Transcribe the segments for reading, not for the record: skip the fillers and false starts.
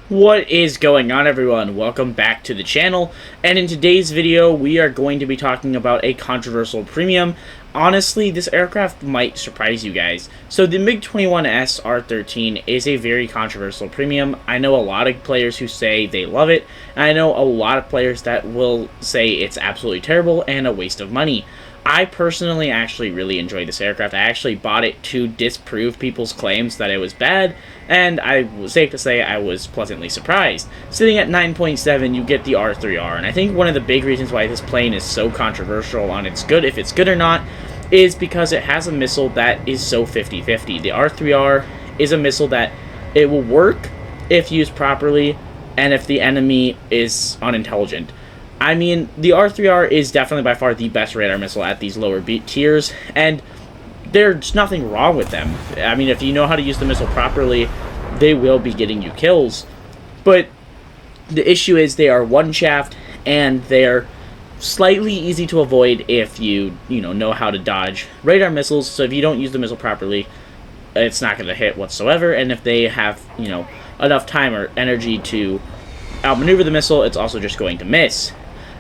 What is going on, everyone? Welcome back to the channel, and in today's video we are going to be talking about a controversial premium. Honestly, this aircraft might surprise you guys. So the MiG-21S R-13 is a very controversial premium. I know a lot of players who say they love it, and I know a lot of players that will say it's absolutely terrible and a waste of money. I personally actually really enjoy this aircraft. I actually bought it to disprove people's claims that it was bad, and I was safe to say I was pleasantly surprised. Sitting at 9.7, you get the R3R, and I think one of the big reasons why this plane is so controversial on if it's good or not, is because it has a missile that is so 50-50. The R3R is a missile that it will work if used properly, and if the enemy is unintelligent. I mean, the R3R is definitely by far the best radar missile at these lower tiers, and there's nothing wrong with them. I mean, if you know how to use the missile properly, they will be getting you kills. But the issue is they are one shaft, and they're slightly easy to avoid if you know how to dodge radar missiles. So if you don't use the missile properly, it's not going to hit whatsoever. And if they have enough time or energy to outmaneuver the missile, it's also just going to miss.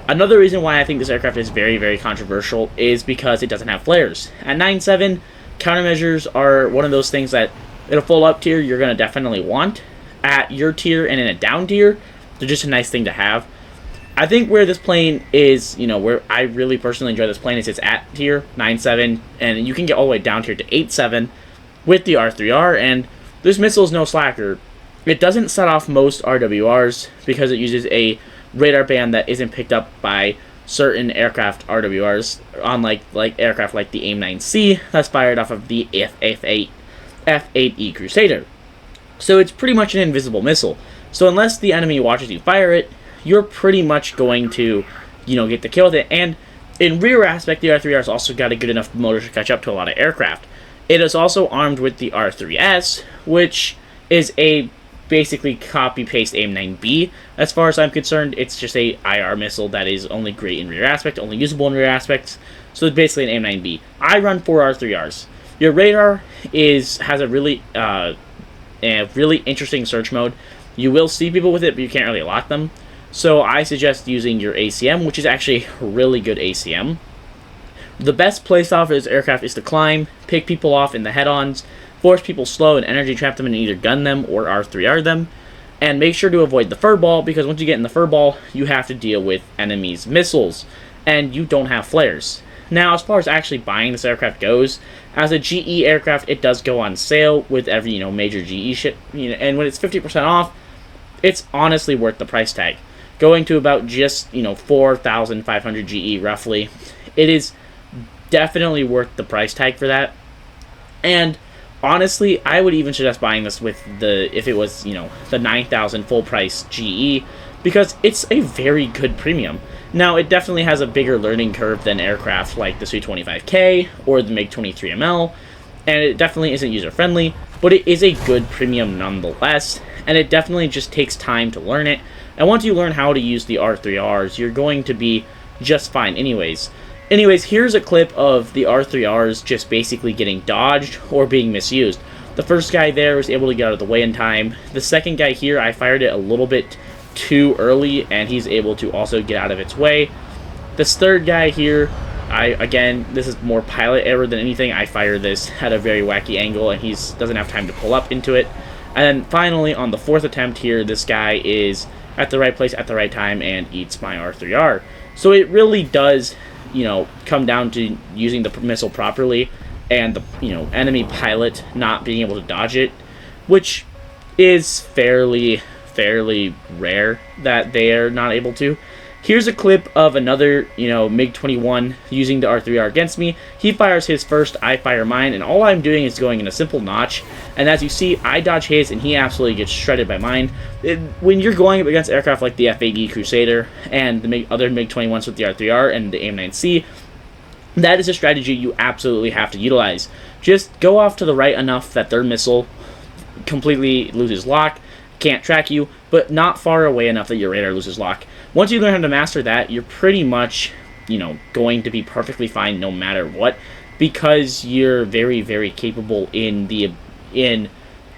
Another reason why I think this aircraft is very, very controversial is because it doesn't have flares. At 9.7, countermeasures are one of those things that in a full up tier you're going to definitely want. At your tier and in a down tier, they're just a nice thing to have. I think where this plane is, where I really personally enjoy this plane is it's at tier 9.7, and you can get all the way down tier to 8.7 with the R3R, and this missile is no slacker. It doesn't set off most RWRs because it uses a radar band that isn't picked up by certain aircraft RWRs, unlike aircraft like the AIM-9C that's fired off of the F-8E Crusader. So it's pretty much an invisible missile. So unless the enemy watches you fire it, you're pretty much going to, get the kill with it. And in rear aspect, the R3R's also got a good enough motor to catch up to a lot of aircraft. It is also armed with the R3S, which is a basically copy-paste AIM-9B. As far as I'm concerned, it's just a IR missile that is only great in rear aspect, only usable in rear aspects. So it's basically an AIM-9B. I run 4 R3Rs. Your radar has a really interesting search mode. You will see people with it, but you can't really lock them. So I suggest using your ACM, which is actually really good ACM. The best place off of this aircraft is to climb, pick people off in the head-ons, force people slow and energy trap them and either gun them or R3R them. And make sure to avoid the furball, because once you get in the furball, you have to deal with enemies' missiles, and you don't have flares. Now, as far as actually buying this aircraft goes, as a GE aircraft, it does go on sale with every major GE shit, and when it's 50% off, it's honestly worth the price tag. Going to about just 4,500 GE roughly, it is definitely worth the price tag for that. And honestly, I would even suggest buying this with if it was, the 9,000 full price GE, because it's a very good premium. Now, it definitely has a bigger learning curve than aircraft like the C-25K or the MiG-23ML, and it definitely isn't user-friendly, but it is a good premium nonetheless, and it definitely just takes time to learn it. And once you learn how to use the R3Rs, you're going to be just fine anyways. Here's a clip of the R3Rs just basically getting dodged or being misused. The first guy there was able to get out of the way in time. The second guy here, I fired it a little bit too early, and he's able to also get out of its way. This third guy here, again, this is more pilot error than anything. I fired this at a very wacky angle, and he doesn't have time to pull up into it. And then finally, on the 4th attempt here, this guy is at the right place at the right time and eats my R3R. So it really does come down to using the missile properly and the enemy pilot not being able to dodge it, which is fairly rare that they are not able to. Here's a clip of another MiG-21 using the R3R against me. He fires his first, I fire mine, and all I'm doing is going in a simple notch, and as you see, I dodge his and he absolutely gets shredded by mine. When you're going up against aircraft like the F-8E Crusader and the other MiG-21s with the R3R and the AIM-9C, that is a strategy you absolutely have to utilize. Just go off to the right enough that their missile completely loses lock, can't track you, but not far away enough that your radar loses lock. Once you learn how to master that, you're pretty much, going to be perfectly fine no matter what, because you're very, very capable in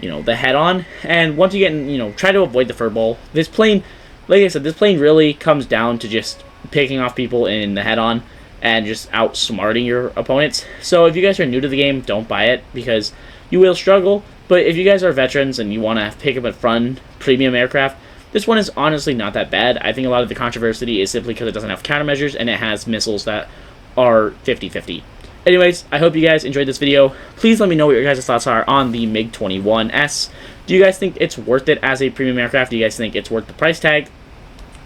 the head-on. And once you get in, try to avoid the fur bowl. This plane, like I said, this plane really comes down to just picking off people in the head-on and just outsmarting your opponents. So if you guys are new to the game, don't buy it, because you will struggle. But if you guys are veterans and you want to pick up a fun premium aircraft, this one is honestly not that bad. I think a lot of the controversy is simply because it doesn't have countermeasures and it has missiles that are 50-50. Anyways, I hope you guys enjoyed this video. Please let me know what your guys' thoughts are on the MiG-21S. Do you guys think it's worth it as a premium aircraft? Do you guys think it's worth the price tag?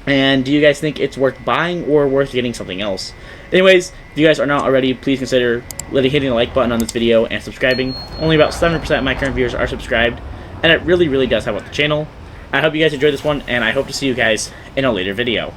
And do you guys think it's worth buying or worth getting something else? Anyways, if you guys are not already, please consider hitting the like button on this video and subscribing. Only about 7% of my current viewers are subscribed, and it really, really does help out the channel. I hope you guys enjoyed this one, and I hope to see you guys in a later video.